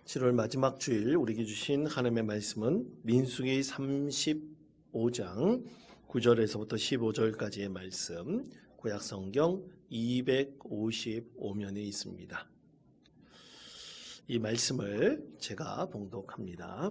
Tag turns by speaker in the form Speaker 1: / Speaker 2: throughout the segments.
Speaker 1: 7월 마지막 주일 우리에게 주신 하나님의 말씀은 민수기 35장 9절에서부터 15절까지의 말씀, 구약성경 255면에 있습니다. 이 말씀을 제가 봉독합니다.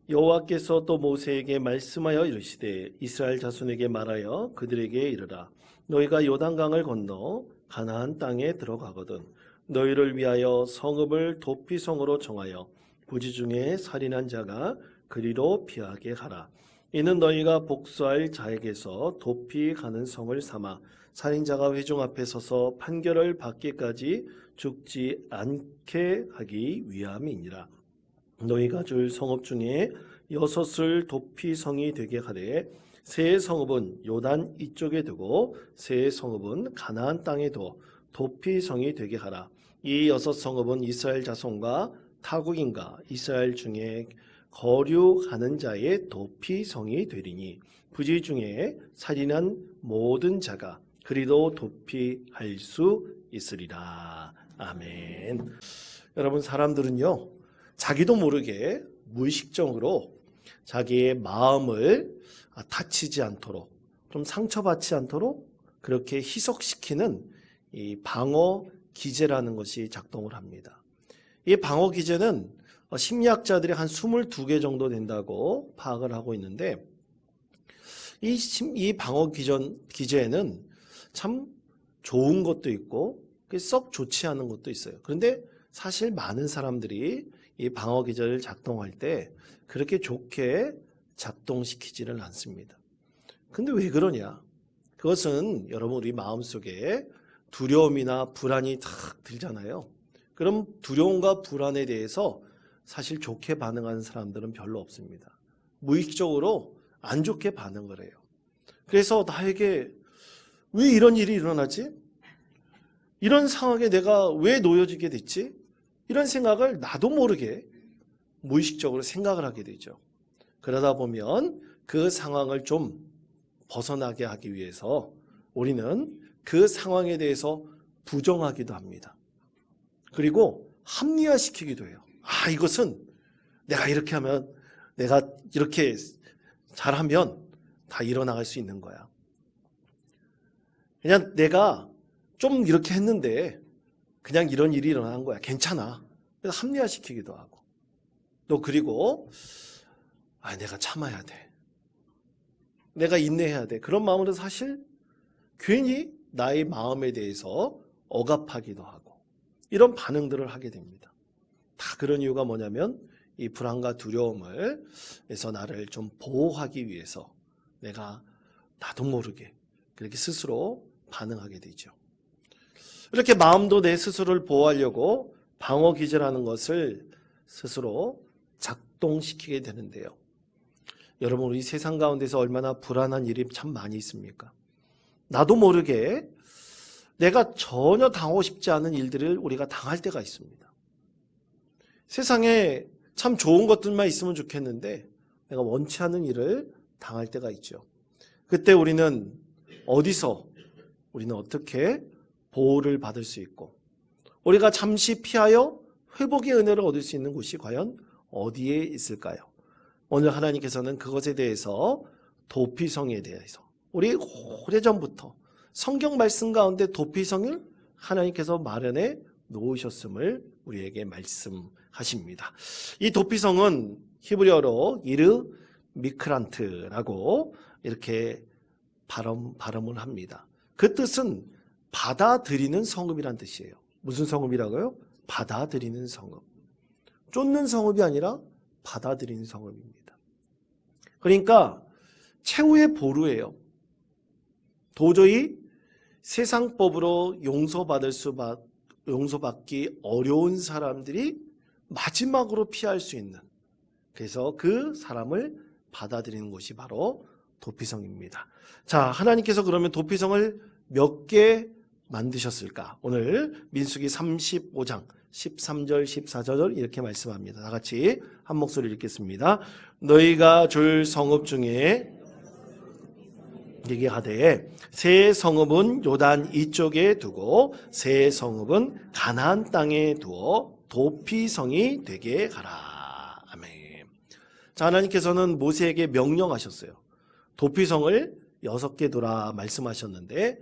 Speaker 1: 여호와께서 또 모세에게 말씀하여 이르시되 이스라엘 자손에게 말하여 그들에게 이르라. 너희가 요단강을 건너 가나안 땅에 들어가거든 너희를 위하여 성읍을 도피성으로 정하여 부지 중에 살인한 자가 그리로 피하게 하라. 이는 너희가 복수할 자에게서 도피 가는 성을 삼아 살인자가 회중 앞에 서서 판결을 받기까지 죽지 않게 하기 위함이니라. 너희가 줄 성읍 중에 6을 도피성이 되게 하되 세 성읍은 요단 이쪽에 두고 세 성읍은 가나안 땅에 두어 도피성이 되게 하라. 이 6성읍은 이스라엘 자손과 타국인과 이스라엘 중에 거류하는 자의 도피성이 되리니 부지 중에 살인한 모든 자가 그리도 도피할 수 있으리라. 아멘. 여러분, 사람들은요 자기도 모르게 무의식적으로 자기의 마음을 다치지 않도록, 좀 상처받지 않도록 그렇게 희석시키는 이 방어 기제라는 것이 작동을 합니다. 이 방어 기제는 심리학자들이 한 22개 정도 된다고 파악을 하고 있는데, 이 방어 기제에는 참 좋은 것도 있고 썩 좋지 않은 것도 있어요. 그런데 사실 많은 사람들이 이 방어 기제를 작동할 때 그렇게 좋게 작동시키지는 않습니다. 근데 왜 그러냐? 그것은 여러분 우리 마음속에 두려움이나 불안이 탁 들잖아요. 그럼 두려움과 불안에 대해서 사실 좋게 반응하는 사람들은 별로 없습니다. 무의식적으로 안 좋게 반응을 해요. 그래서 나에게 왜 이런 일이 일어나지? 이런 상황에 내가 왜 놓여지게 됐지? 이런 생각을 나도 모르게 무의식적으로 생각을 하게 되죠. 그러다 보면 그 상황을 좀 벗어나게 하기 위해서 우리는 그 상황에 대해서 부정하기도 합니다. 그리고 합리화시키기도 해요. 이것은 내가 이렇게 하면, 내가 이렇게 잘하면 다 일어나갈 수 있는 거야. 그냥 내가 좀 이렇게 했는데 그냥 이런 일이 일어난 거야. 괜찮아. 그래서 합리화시키기도 하고. 또 그리고 내가 참아야 돼. 내가 인내해야 돼. 그런 마음으로 사실 괜히 나의 마음에 대해서 억압하기도 하고 이런 반응들을 하게 됩니다. 다 그런 이유가 뭐냐면 이 불안과 두려움을 해서 나를 좀 보호하기 위해서 내가 나도 모르게 그렇게 스스로 반응하게 되죠. 이렇게 마음도 내 스스로를 보호하려고 방어 기제라는 것을 스스로 작동시키게 되는데요. 여러분, 우리 세상 가운데서 얼마나 불안한 일이 참 많이 있습니까? 나도 모르게 내가 전혀 당하고 싶지 않은 일들을 우리가 당할 때가 있습니다. 세상에 참 좋은 것들만 있으면 좋겠는데 내가 원치 않은 일을 당할 때가 있죠. 그때 우리는 어떻게 보호를 받을 수 있고 우리가 잠시 피하여 회복의 은혜를 얻을 수 있는 곳이 과연 어디에 있을까요? 오늘 하나님께서는 그것에 대해서 도피성에 대해서 우리 오래전부터 성경 말씀 가운데 도피성을 하나님께서 마련해 놓으셨음을 우리에게 말씀하십니다. 이 도피성은 히브리어로 이르 미크란트라고 이렇게 발음을 합니다. 그 뜻은 받아들이는 성읍이란 뜻이에요. 무슨 성읍이라고요? 받아들이는 성읍. 쫓는 성읍이 아니라 받아들이는 성읍입니다. 그러니까 최후의 보루예요. 도저히 세상법으로 용서받기 어려운 사람들이 마지막으로 피할 수 있는, 그래서 그 사람을 받아들이는 곳이 바로 도피성입니다. 자, 하나님께서 그러면 도피성을 몇 개 만드셨을까? 오늘 민수기 35장 13절 14절 이렇게 말씀합니다. 다 같이 한 목소리 읽겠습니다. 너희가 줄 성읍 중에 얘기하되 세 성읍은 요단 이쪽에 두고 세 성읍은 가나안 땅에 두어 도피성이 되게 가라. 아멘. 자, 하나님께서는 모세에게 명령하셨어요. 도피성을 6개 두라 말씀하셨는데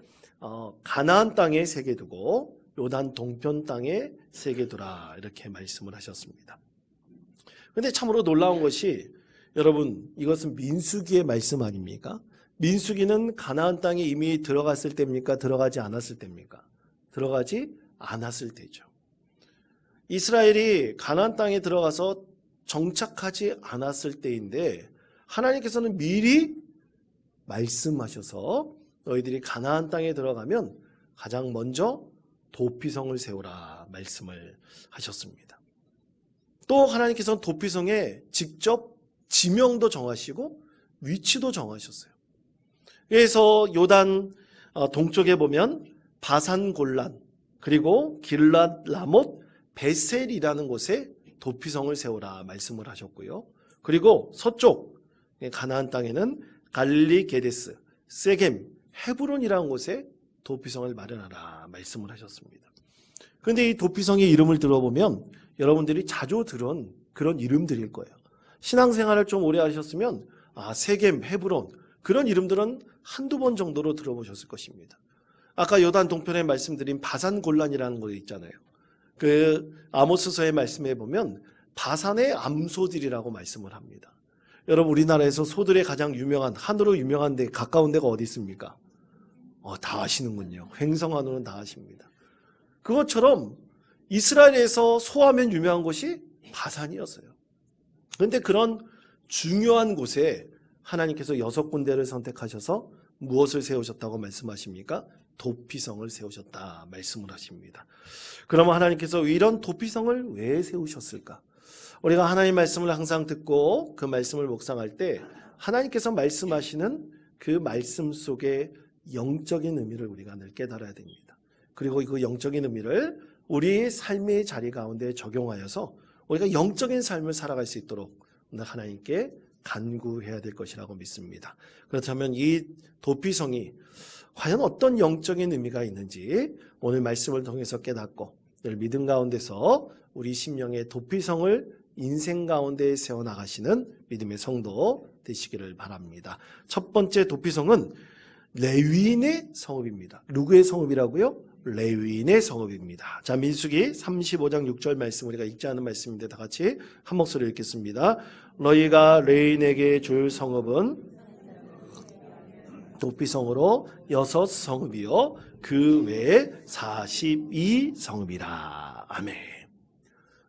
Speaker 1: 가나안 땅에 3개 두고 요단 동편 땅에 3개 두라 이렇게 말씀을 하셨습니다. 그런데 참으로 놀라운 것이 여러분, 이것은 민수기의 말씀 아닙니까? 민수기는 가나안 땅에 이미 들어갔을 때입니까? 들어가지 않았을 때입니까? 들어가지 않았을 때죠. 이스라엘이 가나안 땅에 들어가서 정착하지 않았을 때인데 하나님께서는 미리 말씀하셔서 너희들이 가나안 땅에 들어가면 가장 먼저 도피성을 세우라 말씀을 하셨습니다. 또 하나님께서는 도피성에 직접 지명도 정하시고 위치도 정하셨어요. 그래서 요단 동쪽에 보면 바산 골란 그리고 길랏 라못 베셀이라는 곳에 도피성을 세우라 말씀을 하셨고요. 그리고 서쪽 가나안 땅에는 갈릴리 게데스, 세겜, 헤브론이라는 곳에 도피성을 마련하라 말씀을 하셨습니다. 그런데 이 도피성의 이름을 들어보면 여러분들이 자주 들은 그런 이름들일 거예요. 신앙생활을 좀 오래 하셨으면 세겜, 헤브론 그런 이름들은 한두 번 정도로 들어보셨을 것입니다. 아까 요단 동편에 말씀드린 바산 골란이라는 곳 있잖아요. 그 아모스서의 말씀에 보면 바산의 암소들이라고 말씀을 합니다. 여러분, 우리나라에서 소들의 가장 유명한, 한우로 유명한 데 가까운 데가 어디 있습니까? 다 아시는군요. 횡성한우는 다 아십니다. 그것처럼 이스라엘에서 소하면 유명한 곳이 바산이었어요. 그런데 그런 중요한 곳에 하나님께서 6군데를 선택하셔서 무엇을 세우셨다고 말씀하십니까? 도피성을 세우셨다 말씀을 하십니다. 그러면 하나님께서 이런 도피성을 왜 세우셨을까? 우리가 하나님 말씀을 항상 듣고 그 말씀을 묵상할 때 하나님께서 말씀하시는 그 말씀 속에 영적인 의미를 우리가 늘 깨달아야 됩니다. 그리고 그 영적인 의미를 우리의 삶의 자리 가운데 적용하여서 우리가 영적인 삶을 살아갈 수 있도록 하나님께 간구해야 될 것이라고 믿습니다. 그렇다면 이 도피성이 과연 어떤 영적인 의미가 있는지 오늘 말씀을 통해서 깨닫고 늘 믿음 가운데서 우리 심령의 도피성을 인생 가운데 세워나가시는 믿음의 성도 되시기를 바랍니다. 첫 번째 도피성은 레위인의 성읍입니다. 누구의 성읍이라고요? 레위인의 성읍입니다. 자, 민수기 35장 6절 말씀 우리가 읽지 않은 말씀인데 다 같이 한 목소리로 읽겠습니다. 너희가 레위인에게 줄 성읍은 도피성으로 6성읍이요 그 외에 42성읍이라. 아멘.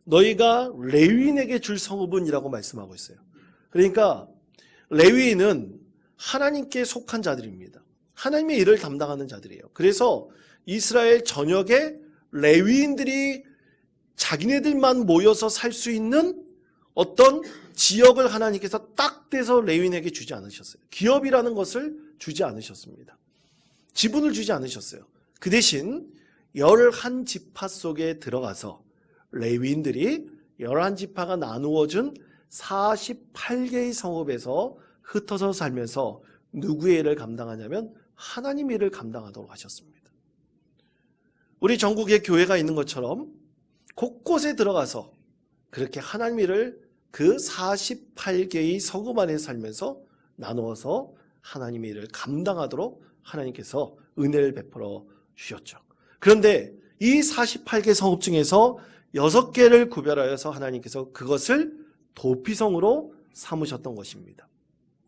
Speaker 1: 너희가 레위인에게 줄 성읍은이라고 말씀하고 있어요. 그러니까 레위인은 하나님께 속한 자들입니다. 하나님의 일을 담당하는 자들이에요. 그래서 이스라엘 전역에 레위인들이 자기네들만 모여서 살 수 있는 어떤 지역을 하나님께서 딱 떼서 레위인에게 주지 않으셨어요. 기업이라는 것을 주지 않으셨습니다. 지분을 주지 않으셨어요. 그 대신 11지파 속에 들어가서 레위인들이 11지파가 나누어준 48개의 성읍에서 흩어져 살면서 누구의 일을 감당하냐면 하나님의 일을 감당하도록 하셨습니다. 우리 전국에 교회가 있는 것처럼 곳곳에 들어가서 그렇게 하나님의 일을 그 48개의 성읍 안에 살면서 나누어서 하나님의 일을 감당하도록 하나님께서 은혜를 베풀어 주셨죠. 그런데 이 48개 성읍 중에서 6개를 구별하여서 하나님께서 그것을 도피성으로 삼으셨던 것입니다.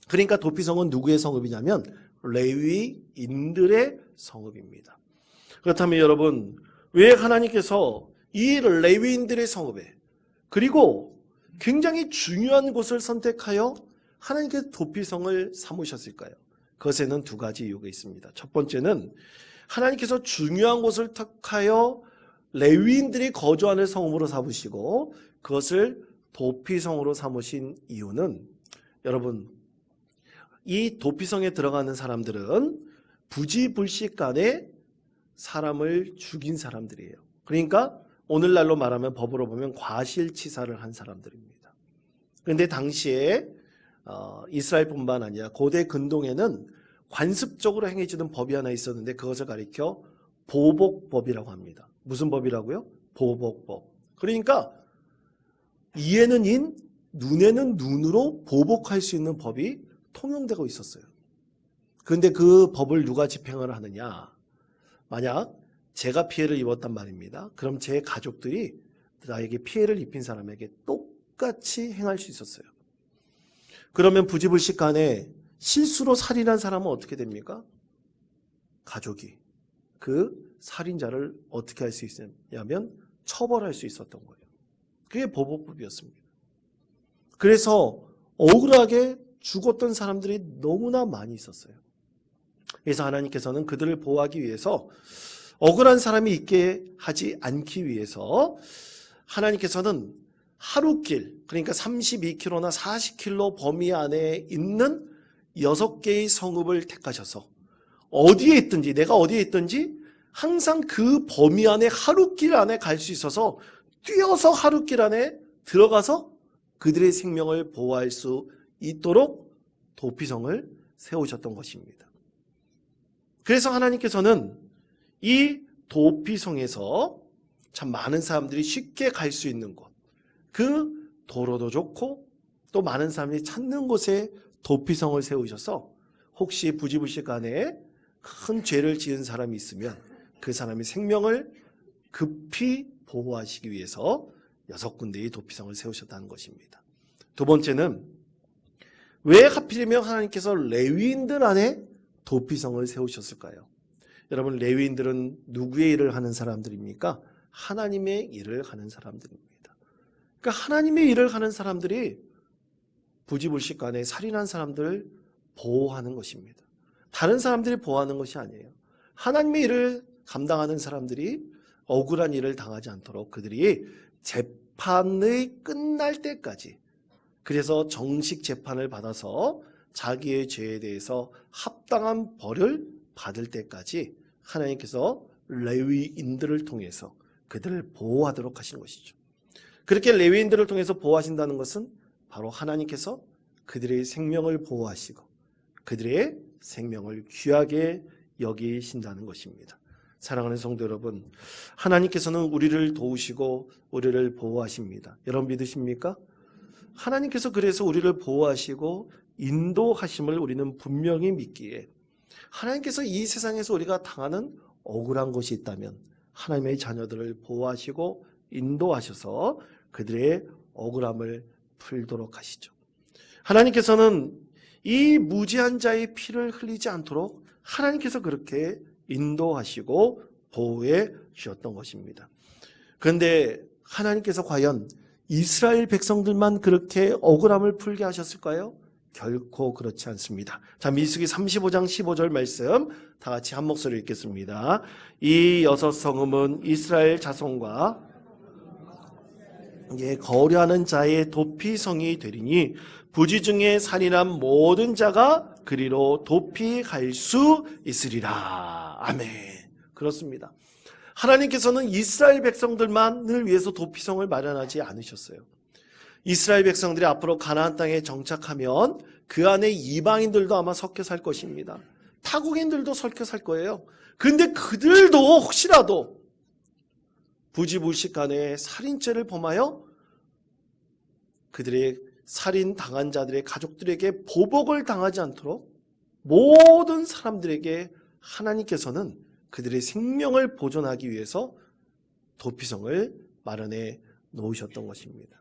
Speaker 1: 그러니까 도피성은 누구의 성읍이냐면 레위인들의 성읍입니다. 그렇다면 여러분, 왜 하나님께서 이 레위인들의 성읍에 그리고 굉장히 중요한 곳을 선택하여 하나님께서 도피성을 삼으셨을까요? 그것에는 2가지 이유가 있습니다. 첫 번째는 하나님께서 중요한 곳을 택하여 레위인들이 거주하는 성읍으로 삼으시고 그것을 도피성으로 삼으신 이유는 여러분, 이 도피성에 들어가는 사람들은 부지불식간에 사람을 죽인 사람들이에요. 그러니까 오늘날로 말하면 법으로 보면 과실치사를 한 사람들입니다. 그런데 당시에 이스라엘뿐만 아니라 고대 근동에는 관습적으로 행해지는 법이 하나 있었는데 그것을 가리켜 보복법이라고 합니다. 무슨 법이라고요? 보복법. 그러니까 이에는 인, 눈에는 눈으로 보복할 수 있는 법이 통용되고 있었어요. 그런데 그 법을 누가 집행을 하느냐? 만약 제가 피해를 입었단 말입니다. 그럼 제 가족들이 나에게 피해를 입힌 사람에게 똑같이 행할 수 있었어요. 그러면 부지불식 간에 실수로 살인한 사람은 어떻게 됩니까? 가족이 그 살인자를 어떻게 할 수 있었냐면 처벌할 수 있었던 거예요. 그게 보복법이었습니다. 그래서 억울하게 죽었던 사람들이 너무나 많이 있었어요. 그래서 하나님께서는 그들을 보호하기 위해서 억울한 사람이 있게 하지 않기 위해서 하나님께서는 하루길, 그러니까 32km나 40km 범위 안에 있는 6개의 성읍을 택하셔서 어디에 있든지, 내가 어디에 있든지 항상 그 범위 안에 하루길 안에 갈 수 있어서 뛰어서 하루길 안에 들어가서 그들의 생명을 보호할 수 있도록 도피성을 세우셨던 것입니다. 그래서 하나님께서는 이 도피성에서 참 많은 사람들이 쉽게 갈 수 있는 곳, 그 도로도 좋고 또 많은 사람들이 찾는 곳에 도피성을 세우셔서 혹시 부지불식 간에 큰 죄를 지은 사람이 있으면 그 사람의 생명을 급히 보호하시기 위해서 6군데의 도피성을 세우셨다는 것입니다. 두 번째는 왜 하필이면 하나님께서 레위인들 안에 도피성을 세우셨을까요? 여러분, 레위인들은 누구의 일을 하는 사람들입니까? 하나님의 일을 하는 사람들입니다. 그러니까 하나님의 일을 하는 사람들이 부지불식 간에 살인한 사람들을 보호하는 것입니다. 다른 사람들이 보호하는 것이 아니에요. 하나님의 일을 감당하는 사람들이 억울한 일을 당하지 않도록 그들이 재판이 끝날 때까지, 그래서 정식 재판을 받아서 자기의 죄에 대해서 합당한 벌을 받을 때까지 하나님께서 레위인들을 통해서 그들을 보호하도록 하신 것이죠. 그렇게 레위인들을 통해서 보호하신다는 것은 바로 하나님께서 그들의 생명을 보호하시고 그들의 생명을 귀하게 여기신다는 것입니다. 사랑하는 성도 여러분, 하나님께서는 우리를 도우시고 우리를 보호하십니다. 여러분 믿으십니까? 하나님께서 그래서 우리를 보호하시고 인도하심을 우리는 분명히 믿기에 하나님께서 이 세상에서 우리가 당하는 억울한 것이 있다면 하나님의 자녀들을 보호하시고 인도하셔서 그들의 억울함을 풀도록 하시죠. 하나님께서는 이 무지한 자의 피를 흘리지 않도록 하나님께서 그렇게 인도하시고 보호해 주셨던 것입니다. 그런데 하나님께서 과연 이스라엘 백성들만 그렇게 억울함을 풀게 하셨을까요? 결코 그렇지 않습니다. 자, 민수기 35장 15절 말씀 다 같이 한 목소리 읽겠습니다. 이 6성읍은 이스라엘 자손과 거류하는 자의 도피성이 되리니 부지 중에 살인한 모든 자가 그리로 도피 갈 수 있으리라. 아멘. 그렇습니다. 하나님께서는 이스라엘 백성들만을 위해서 도피성을 마련하지 않으셨어요. 이스라엘 백성들이 앞으로 가나안 땅에 정착하면 그 안에 이방인들도 아마 섞여 살 것입니다. 타국인들도 섞여 살 거예요. 그런데 그들도 혹시라도 부지불식 간에 살인죄를 범하여 그들의 살인 당한 자들의 가족들에게 보복을 당하지 않도록 모든 사람들에게 하나님께서는 그들의 생명을 보존하기 위해서 도피성을 마련해 놓으셨던 것입니다.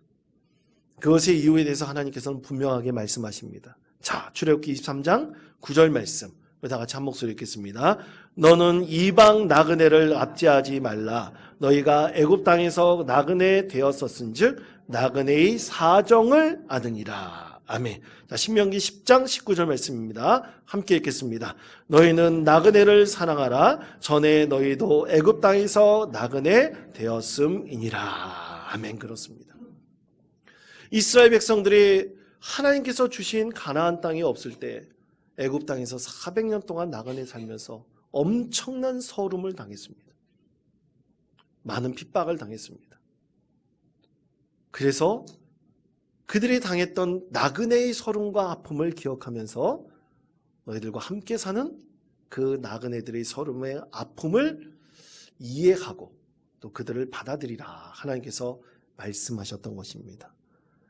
Speaker 1: 그것의 이유에 대해서 하나님께서는 분명하게 말씀하십니다. 자, 출애굽기 23장 9절 말씀 다 같이 한 목소리 읽겠습니다. 너는 이방 나그네를 압제하지 말라. 너희가 애굽 땅에서 나그네 되었었은즉 나그네의 사정을 아느니라. 아멘. 자, 신명기 10장 19절 말씀입니다. 함께 읽겠습니다. 너희는 나그네를 사랑하라. 전에 너희도 애굽 땅에서 나그네 되었음이니라. 아멘. 그렇습니다. 이스라엘 백성들이 하나님께서 주신 가나안 땅이 없을 때 애굽 땅에서 400년 동안 나그네 살면서 엄청난 서름을 당했습니다. 많은 핍박을 당했습니다. 그래서 그들이 당했던 나그네의 서름과 아픔을 기억하면서 너희들과 함께 사는 그 나그네들의 서름의 아픔을 이해하고 또 그들을 받아들이라 하나님께서 말씀하셨던 것입니다.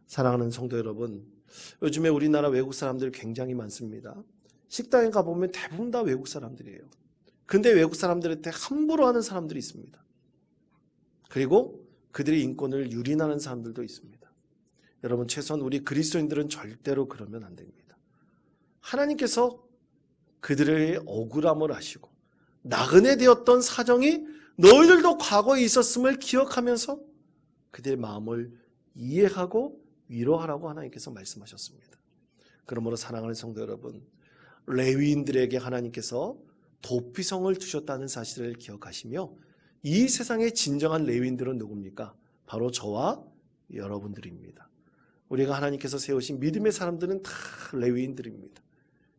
Speaker 1: 사랑하는 성도 여러분, 요즘에 우리나라 외국 사람들 굉장히 많습니다. 식당에 가보면 대부분 다 외국 사람들이에요. 근데 외국 사람들한테 함부로 하는 사람들이 있습니다. 그리고 그들의 인권을 유린하는 사람들도 있습니다. 여러분, 최소한 우리 그리스도인들은 절대로 그러면 안 됩니다. 하나님께서 그들의 억울함을 아시고 나그네 되었던 사정이 너희들도 과거에 있었음을 기억하면서 그들의 마음을 이해하고 위로하라고 하나님께서 말씀하셨습니다. 그러므로 사랑하는 성도 여러분, 레위인들에게 하나님께서 도피성을 주셨다는 사실을 기억하시며 이 세상의 진정한 레위인들은 누굽니까? 바로 저와 여러분들입니다. 우리가 하나님께서 세우신 믿음의 사람들은 다 레위인들입니다.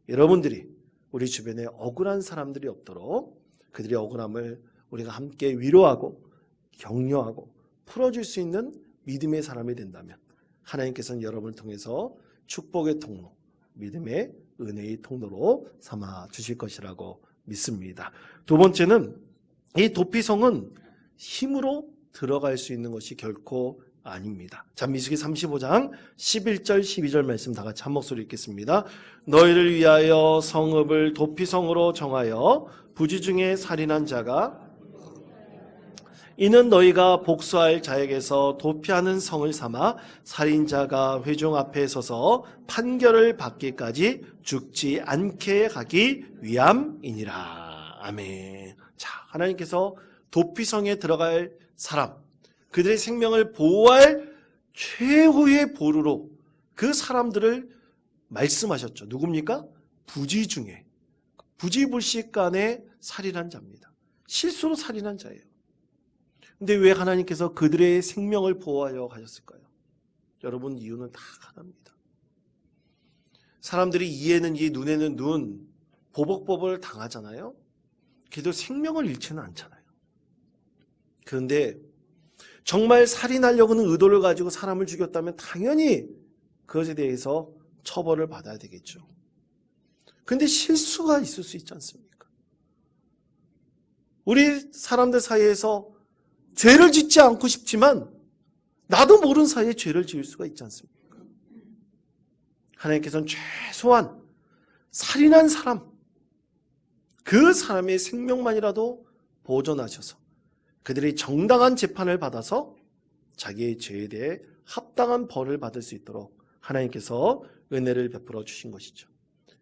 Speaker 1: 여러분들이 우리 주변에 억울한 사람들이 없도록 그들의 억울함을 우리가 함께 위로하고 격려하고 풀어줄 수 있는 믿음의 사람이 된다면 하나님께서는 여러분을 통해서 축복의 통로, 믿음의 은혜의 통로로 삼아 주실 것이라고 믿습니다. 두 번째는 이 도피성은 힘으로 들어갈 수 있는 것이 결코 아닙니다. 자, 민수기 35장 11절 12절 말씀 다 같이 한 목소리 읽겠습니다. 너희를 위하여 성읍을 도피성으로 정하여 부지 중에 살인한 자가 이는 너희가 복수할 자에게서 도피하는 성을 삼아 살인자가 회중 앞에 서서 판결을 받기까지 죽지 않게 하기 위함이니라. 아멘. 자, 하나님께서 도피성에 들어갈 사람, 그들의 생명을 보호할 최후의 보루로 그 사람들을 말씀하셨죠. 누굽니까? 부지 중에, 부지불식간에 살인한 자입니다. 실수로 살인한 자예요. 근데 왜 하나님께서 그들의 생명을 보호하여 하셨을까요? 여러분, 이유는 다 하나입니다. 사람들이 이에는 이, 눈에는 눈, 보복법을 당하잖아요. 그래도 생명을 잃지는 않잖아요. 그런데 정말 살인하려고는 의도를 가지고 사람을 죽였다면 당연히 그것에 대해서 처벌을 받아야 되겠죠. 그런데 실수가 있을 수 있지 않습니까? 우리 사람들 사이에서 죄를 짓지 않고 싶지만 나도 모르는 사이에 죄를 지을 수가 있지 않습니까? 하나님께서는 최소한 살인한 사람, 그 사람의 생명만이라도 보존하셔서 그들이 정당한 재판을 받아서 자기의 죄에 대해 합당한 벌을 받을 수 있도록 하나님께서 은혜를 베풀어 주신 것이죠.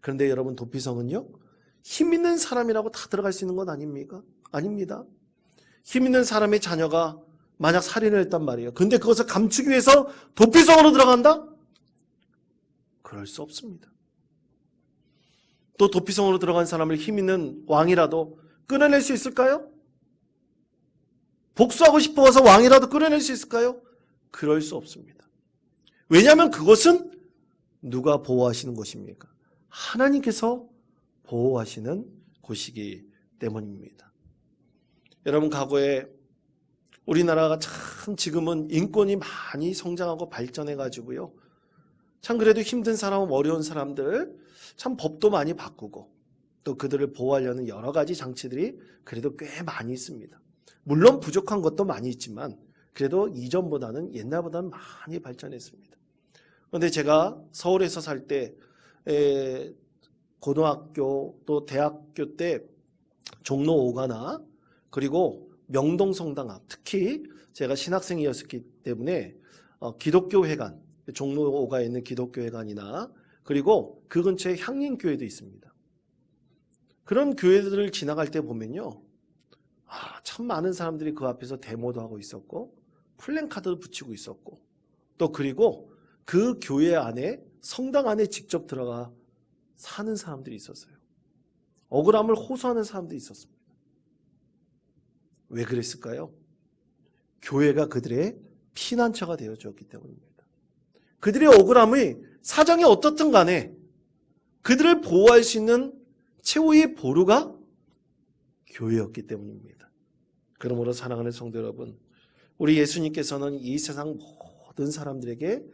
Speaker 1: 그런데 여러분, 도피성은요, 힘 있는 사람이라고 다 들어갈 수 있는 건 아닙니까? 아닙니다. 힘 있는 사람의 자녀가 만약 살인을 했단 말이에요. 그런데 그것을 감추기 위해서 도피성으로 들어간다? 그럴 수 없습니다. 또 도피성으로 들어간 사람을 힘 있는 왕이라도 끌어낼 수 있을까요? 복수하고 싶어서 왕이라도 끌어낼 수 있을까요? 그럴 수 없습니다. 왜냐하면 그것은 누가 보호하시는 것입니까? 하나님께서 보호하시는 곳이기 때문입니다. 여러분, 과거에 우리나라가 참 지금은 인권이 많이 성장하고 발전해가지고요, 참 그래도 힘든 사람, 어려운 사람들 참 법도 많이 바꾸고 또 그들을 보호하려는 여러 가지 장치들이 그래도 꽤 많이 있습니다. 물론 부족한 것도 많이 있지만 그래도 이전보다는, 옛날보다는 많이 발전했습니다. 그런데 제가 서울에서 살 때 고등학교 또 대학교 때 종로 5가나 그리고 명동 성당 앞, 특히 제가 신학생이었기 때문에 기독교 회관, 종로 5가에 있는 기독교 회관이나 그리고 그 근처에 향림교회도 있습니다. 그런 교회들을 지나갈 때 보면요, 참 많은 사람들이 그 앞에서 데모도 하고 있었고 플랜카드도 붙이고 있었고 또 그리고 그 교회 안에, 성당 안에 직접 들어가 사는 사람들이 있었어요. 억울함을 호소하는 사람들이 있었습니다. 왜 그랬을까요? 교회가 그들의 피난처가 되어주었기 때문입니다. 그들의 억울함이 사정이 어떻든 간에 그들을 보호할 수 있는 최후의 보루가 교회였기 때문입니다. 그러므로 사랑하는 성도 여러분, 우리 예수님께서는 이 세상 모든 사람들에게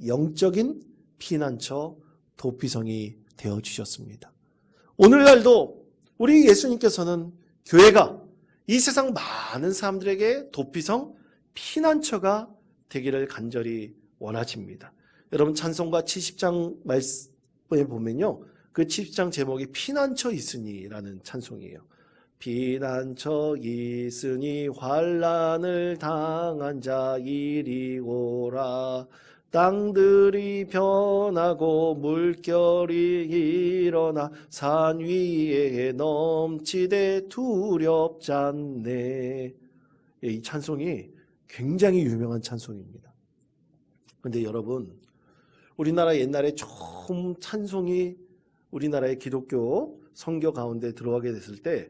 Speaker 1: 영적인 피난처, 도피성이 되어주셨습니다. 오늘날도 우리 예수님께서는 교회가 이 세상 많은 사람들에게 도피성, 피난처가 되기를 간절히 원하십니다. 여러분 찬송가 70장 말씀에 보면요, 그 70장 제목이 피난처 있으니라는 찬송이에요. 피난처 있으니 환난을 당한 자 이리 오라. 땅들이 변하고 물결이 일어나 산 위에 넘치되 두렵지 않네. 이 찬송이 굉장히 유명한 찬송입니다. 그런데 여러분, 우리나라 옛날에 처음 찬송이 우리나라의 기독교 선교 가운데 들어가게 됐을 때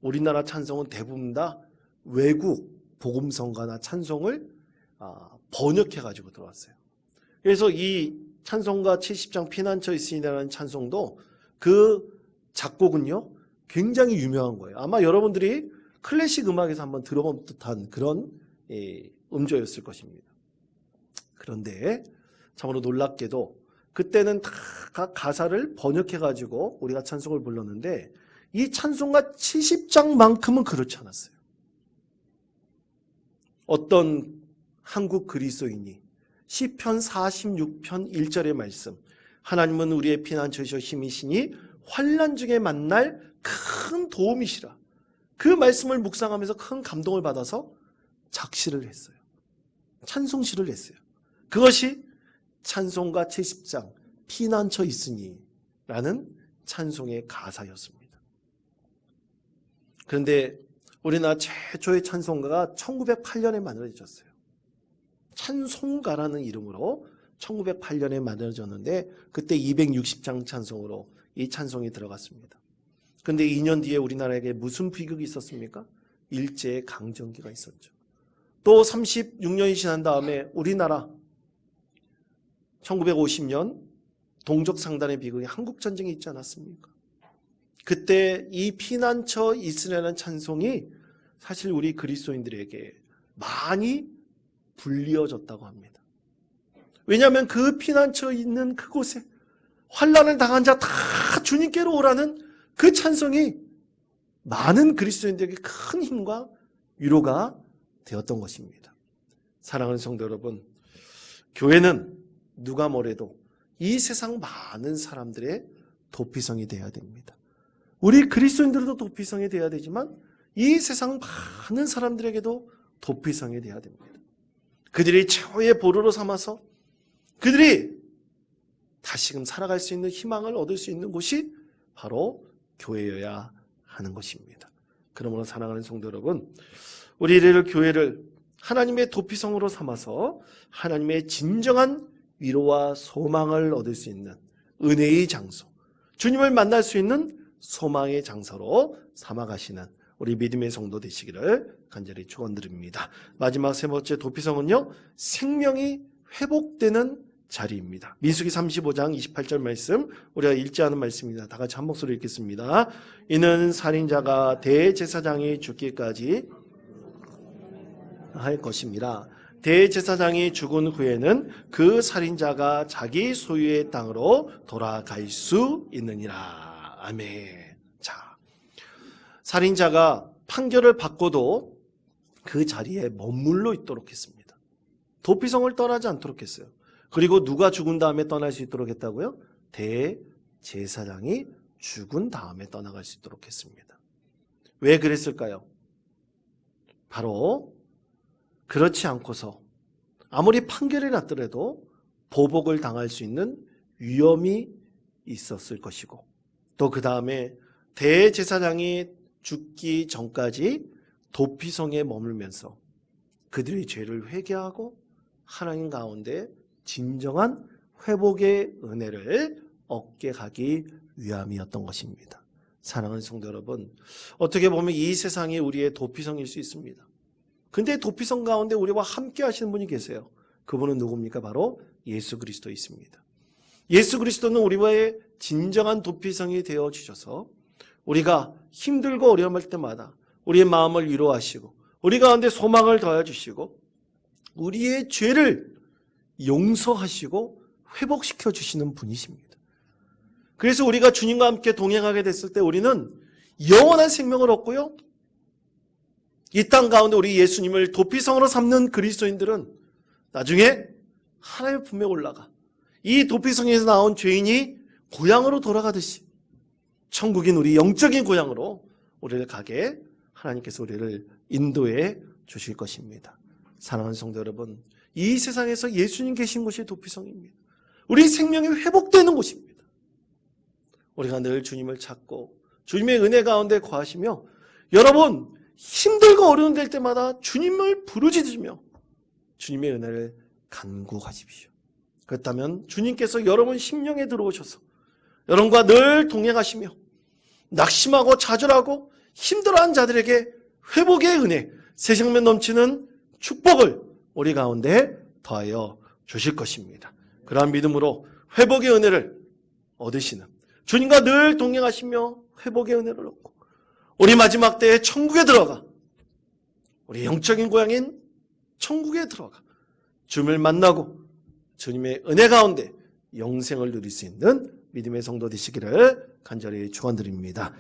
Speaker 1: 우리나라 찬송은 대부분 다 외국 복음성가나 찬송을 번역해 가지고 들어왔어요. 그래서 이 찬송가 70장 피난처 있으니라는 찬송도 그 작곡은요 굉장히 유명한 거예요. 아마 여러분들이 클래식 음악에서 한번 들어본 듯한 그런 음조였을 것입니다. 그런데 참으로 놀랍게도 그때는 다 가사를 번역해 가지고 우리가 찬송을 불렀는데 이 찬송가 70장만큼은 그렇지 않았어요. 어떤 한국 그리스도인이 시편 46편 1절의 말씀, 하나님은 우리의 피난처이시오 힘이시니 환난 중에 만날 큰 도움이시라, 그 말씀을 묵상하면서 큰 감동을 받아서 작시를 했어요. 찬송시를 했어요. 그것이 찬송가 70장 피난처 있으니 라는 찬송의 가사였습니다. 그런데 우리나라 최초의 찬송가가 1908년에 만들어졌어요. 찬송가라는 이름으로 1908년에 만들어졌는데 그때 260장 찬송으로 이 찬송이 들어갔습니다. 그런데 2년 뒤에 우리나라에게 무슨 비극이 있었습니까? 일제 강점기가 있었죠. 또 36년이 지난 다음에 우리나라 1950년 동족상단의 비극이 한국전쟁이 있지 않았습니까? 그때 이 피난처 있으라는 찬송이 사실 우리 그리스도인들에게 많이 불리어졌다고 합니다. 왜냐하면 그 피난처 있는 그곳에 환난을 당한 자 다 주님께로 오라는 그 찬송이 많은 그리스도인들에게 큰 힘과 위로가 되었던 것입니다. 사랑하는 성도 여러분, 교회는 누가 뭐래도 이 세상 많은 사람들의 도피성이 되어야 됩니다. 우리 그리스도인들도 도피성이 되어야 되지만 이 세상 많은 사람들에게도 도피성이 되어야 됩니다. 그들이 최후의 보루로 삼아서 그들이 다시금 살아갈 수 있는 희망을 얻을 수 있는 곳이 바로 교회여야 하는 것입니다. 그러므로 사랑하는 성도 여러분, 우리를 교회를 하나님의 도피성으로 삼아서 하나님의 진정한 위로와 소망을 얻을 수 있는 은혜의 장소, 주님을 만날 수 있는 소망의 장소로 삼아가시는 우리 믿음의 성도 되시기를 간절히 축원드립니다. 마지막 세 번째 도피성은요, 생명이 회복되는 자리입니다. 민수기 35장 28절 말씀, 우리가 읽지 않은 말씀입니다. 다 같이 한 목소리로 읽겠습니다. 이는 살인자가 대제사장이 죽기까지 할 것입니다. 대제사장이 죽은 후에는 그 살인자가 자기 소유의 땅으로 돌아갈 수 있느니라. 아멘. 자, 살인자가 판결을 받고도 그 자리에 머물러 있도록 했습니다. 도피성을 떠나지 않도록 했어요. 그리고 누가 죽은 다음에 떠날 수 있도록 했다고요? 대제사장이 죽은 다음에 떠나갈 수 있도록 했습니다. 왜 그랬을까요? 바로 그렇지 않고서 아무리 판결이 났더라도 보복을 당할 수 있는 위험이 있었을 것이고, 또 그 다음에 대제사장이 죽기 전까지 도피성에 머물면서 그들의 죄를 회개하고 하나님 가운데 진정한 회복의 은혜를 얻게 가기 위함이었던 것입니다. 사랑하는 성도 여러분, 어떻게 보면 이 세상이 우리의 도피성일 수 있습니다. 근데 도피성 가운데 우리와 함께 하시는 분이 계세요. 그분은 누굽니까? 바로 예수 그리스도 있습니다. 예수 그리스도는 우리와의 진정한 도피성이 되어 주셔서 우리가 힘들고 어려움할 때마다 우리의 마음을 위로하시고 우리 가운데 소망을 더해 주시고 우리의 죄를 용서하시고 회복시켜 주시는 분이십니다. 그래서 우리가 주님과 함께 동행하게 됐을 때 우리는 영원한 생명을 얻고요, 이 땅 가운데 우리 예수님을 도피성으로 삼는 그리스도인들은 나중에 하나님의 품에 올라가 이 도피성에서 나온 죄인이 고향으로 돌아가듯이 천국인 우리 영적인 고향으로 우리를 가게 하나님께서 우리를 인도해 주실 것입니다. 사랑하는 성도 여러분, 이 세상에서 예수님 계신 곳이 도피성입니다. 우리 생명이 회복되는 곳입니다. 우리가 늘 주님을 찾고 주님의 은혜 가운데 거하시며 여러분 힘들고 어려운 될 때마다 주님을 부르짖으며 주님의 은혜를 간구하십시오. 그렇다면 주님께서 여러분 심령에 들어오셔서 여러분과 늘 동행하시며 낙심하고 좌절하고 힘들어한 자들에게 회복의 은혜, 새 생명 넘치는 축복을 우리 가운데 더하여 주실 것입니다. 그러한 믿음으로 회복의 은혜를 얻으시는 주님과 늘 동행하시며 회복의 은혜를 얻고 우리 마지막 때에 천국에 들어가 우리 영적인 고향인 천국에 들어가 주님을 만나고 주님의 은혜 가운데 영생을 누릴 수 있는 믿음의 성도 되시기를 간절히 축원드립니다.